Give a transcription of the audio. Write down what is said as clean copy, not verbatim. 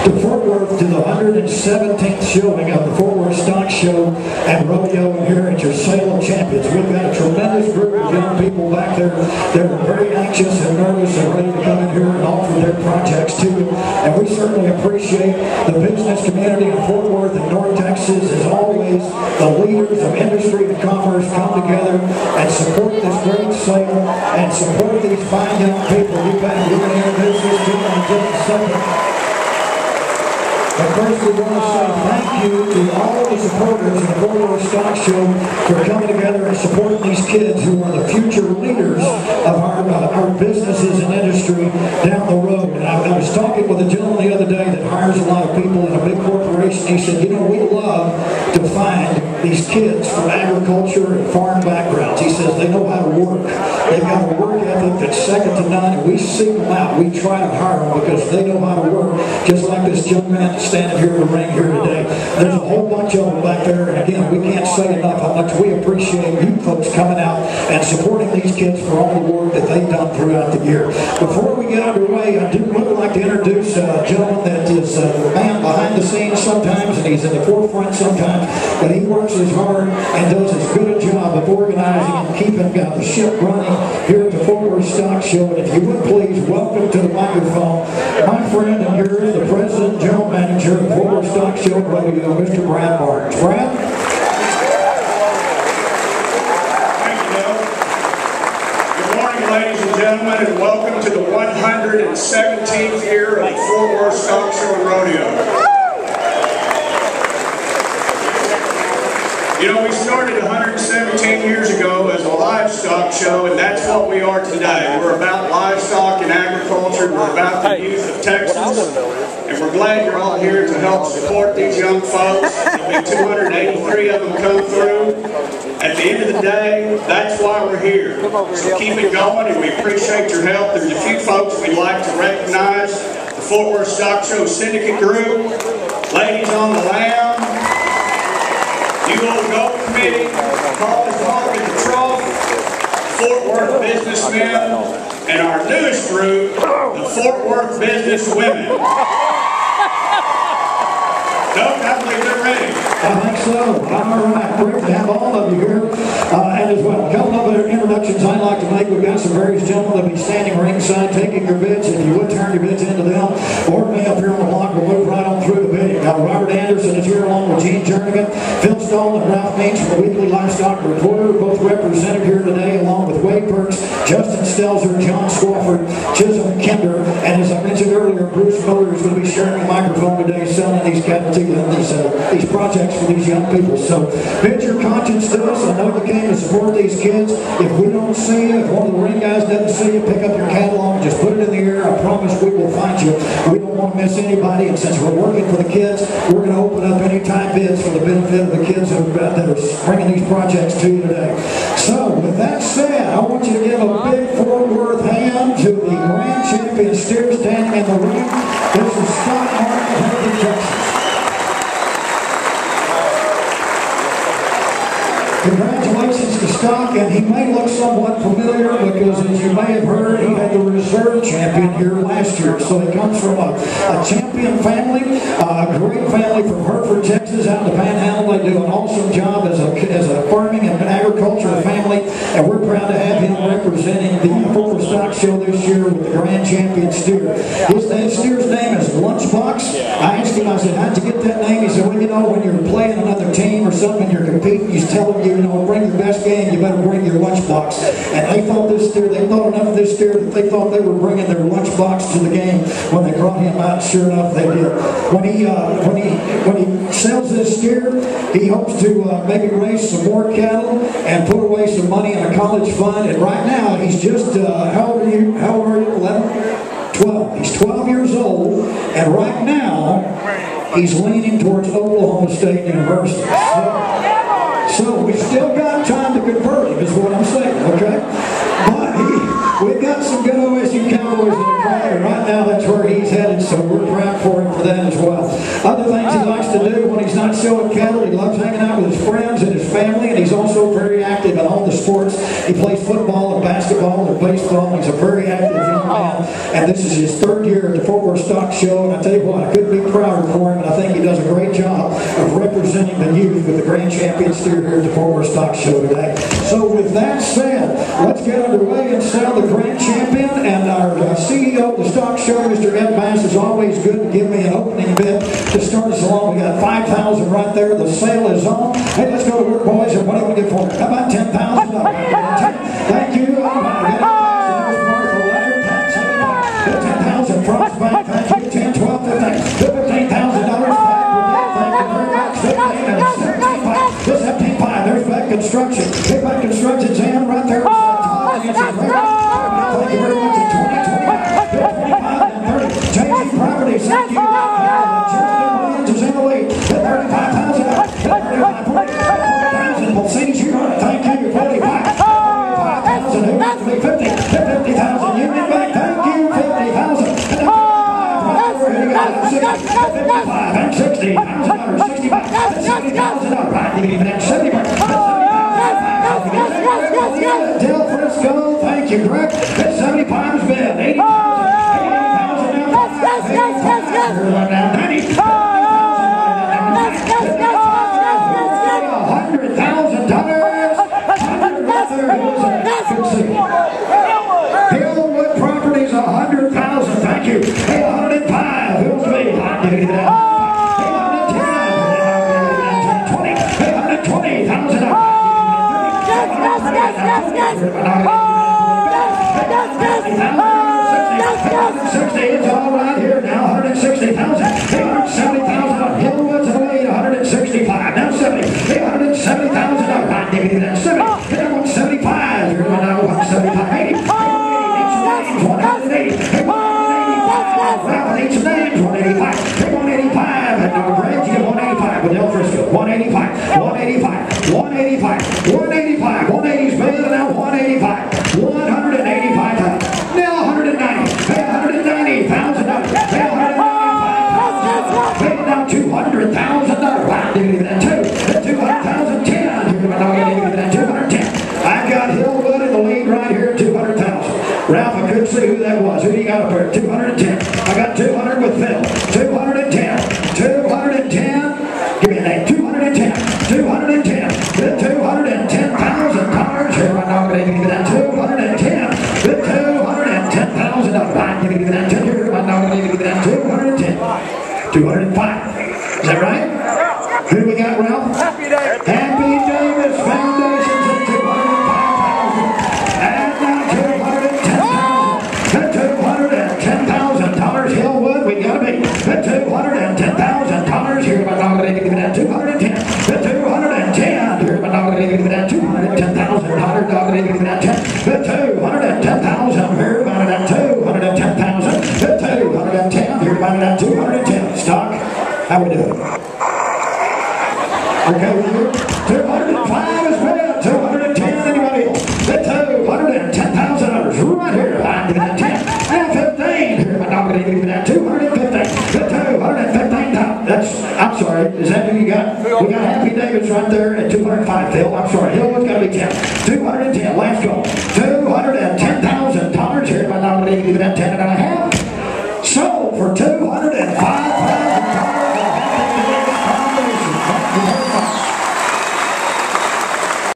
to Fort Worth to the 117th showing of the Fort Worth Stock Show and Rodeo here at your Salem Champions. We've got a tremendous group of young people back there that are very anxious and nervous and ready to come in here and offer their projects to you. And we certainly appreciate the business community in Fort Worth and North Texas. As always, the leaders of industry and commerce come together and support this great sale and support these fine young people. We're going to introduce this to you in just a second. But first we want to say thank you to all of the supporters of the Fort Worth Stock Show for coming together and supporting these kids who are the future leaders of our businesses and industry down the road. And I was talking with a gentleman the other day that hires a lot of people in a big corporation. He said, you know, we love to find these kids from agriculture and farm backgrounds. He says they know how to work. They've got a work ethic that's second to none, and we seek them out. We try to hire them because they know how to work, just like this young man standing here in the ring here today. There's a whole bunch of them back there, and again, we can't say enough how much we appreciate you folks coming out and supporting these kids for all the work that they've done throughout the year. Before we get underway, I would like to introduce a gentleman that is a man behind the scenes sometimes, and he's in the forefront sometimes, but he works as hard and does as good a job of organizing and keeping the ship running here at the Fort Worth Stock Show. And if you would please welcome to the microphone my friend and yours, the President and General Manager of the Fort Worth Stock Show Radio, Mr. Brad Barnes. Brad? Thank you, Bill. Good morning, ladies and gentlemen, and welcome to the 117th year of the Fort Worth Stock Show and Rodeo. You know, we started 117 years ago as a livestock show, and that's what we are today. We're about livestock and agriculture. We're about the youth of Texas, and we're glad you're all here to help support these young folks. There'll be 283 of them come through. At the end of the day, that's why we're here. So keep it going, and we appreciate your help. There's a few folks we'd like to recognize. The Fort Worth Stock Show Syndicate Group, ladies on the lounge, you old gold committee, college market the trough, Fort Worth businessmen, and our newest group, the Fort Worth business women. Doug, I believe they're ready. I think so. All right, great to have all of you here. And as well, a couple of other introductions I'd like to make. We've got some various gentlemen that'll be standing ringside taking your bids. If you would turn your bids into them, or me up here on the block, we'll move right on through the bidding. Now, Robert Anderson is here along with Gene Jernigan, Phil Stoll, and Ralph Means from the Weekly Livestock Reporter, both represented here today, along with Wade Perks, Justin Stelzer, John Swafford, Chisholm Kinder, and as I mentioned earlier, Bruce Miller is going to be sharing the microphone today, selling these these projects for these young people. So, bid your conscience to us. I know you came to support these kids. If we don't see you, if one of the ring guys doesn't see you, pick up your catalog, just put it in the air. I promise we will find you. We don't want to miss anybody, and since we're working for the kids, we're going to open up anytime bids for the benefit of the kids that are bringing these projects to you today. So, with that said, I want you to give a big Fort Worth hand to the grand champion steer standing in the ring. This is Scott Martin of Hereford, Texas. Congratulations to Stock, and he may look somewhat familiar because, as you may have heard, he had the reserve champion here last year. So he comes from a champion family, a great family from Hereford, Texas, out in the Panhandle. They do an awesome job as a farming and agriculture family, and we're proud to have him representing the Fort Worth Stock Show this year with the grand champion steer. His steer's name is Lunchbox. I asked him, I said, how'd you get that name? He said, well, you know, when you're playing another team or something, you're competing, you tell them, you know, bring your best game, you better bring your lunchbox. And they thought enough of this steer that they thought they were bringing their lunchbox to the game when they brought him out. Sure enough, they did. When he sells this steer, he hopes to maybe raise some more cattle and put away some money in a college fund. And right now, he's just, how old are you? 11? 12. He's 12 years old, and right now, he's leaning towards Oklahoma State University. So we still got time to convert him, is what I'm saying, okay? But we've got some good OSU LSU Cowboys in the crowd, and right now that's where he's headed, so we're proud for him for that as well. Other things he likes to do when he's not showing cattle, he loves hanging out with his friends and his family, and he's also very active in all the sports. He plays football and basketball and baseball. He's a very active young man, and this is his third year at the Fort Worth Stock Show, and I tell you what, I couldn't be prouder for him, and I think he does a great job of representing the youth with the Grand Champion steer here at the Fort Worth Stock Show today. So with that said, let's get underway and sound the Grand Champion, and our CEO of the Stock Show, Mr. Ed Bass, is always good to give me an opening bid to start us along. We got 5,000 right there. The sale is on. Hey, let's go to work, boys, and what do we get for it? How about 10,000? Thank you. 10,000 frostbite. Thank you. 10, 12, 15. $15,000. This is 15.5. There's back construction. Big back construction's in right there. Thank you very much. 25 and 30. Changing properties. Thank you. Williams is in the lead. 35,000. 40,000. We'll see you run it. Thank you. 45. 45,000. Who wants to be 50? 50,000. Union Bank. Thank you. 50,000. 55 and 60. $1,000. 65. $70,000. Right. You need that 70. Del Frisco, thank you, Greg. That's 75 is bid. 80,000. 100,000. Hillwood Properties, 100,000. Thank you. 105. Hills me. 120,000. It's all right here now. 160,000. 870,000. Hillwood's in the lead. 165. Now 70. 870,000. 70. 175. You're going now 175. 80. 180. 180. Each name's 185. 185. And now Greg, you get 185 with Del Frisco. 185. 185. 185. 185. 180's bid, and now 185. 185,000. Now 190. Pay $190,000. Pay $195,000. Pay now $200,000. $200,000. 10. $210. I got Hillwood in the lead right here at 200,000. Ralph, I couldn't see who that was. Who do you got up there? 210. I got 200 with Phil. 210. 210. Give me a name. 210. 210. Bid $210,000. Here right now, I'm going to give you that 210. Bid $210,000. Give me that 10. Here right now, I'm going to give you that 210. 205. Is that right? Who do we got, Ralph? Happy Davis. Happy Davis Foundations at 205,000. And now 210,000. $210,000. Hillwood, we got to be. $210,000. Here right now, I'm going to give you that 210. 210. Here right now, I'm going to give you that $210,000. I'm going to give you that 10. 210,000. Here about that 210,000. 210. Here about that 210. Stock. How we doing? Okay with you? 205 is bid. 210. Anybody else? $210,000 right here. I give that 10. Now 15. Here about now, I'm going to give you that 215. 215,000. That's. I'm sorry. Is that who you got? We got Happy Davis right there at 205. Phil. I'm sorry. Hillwood's got to be 10. 210. Last go. 210.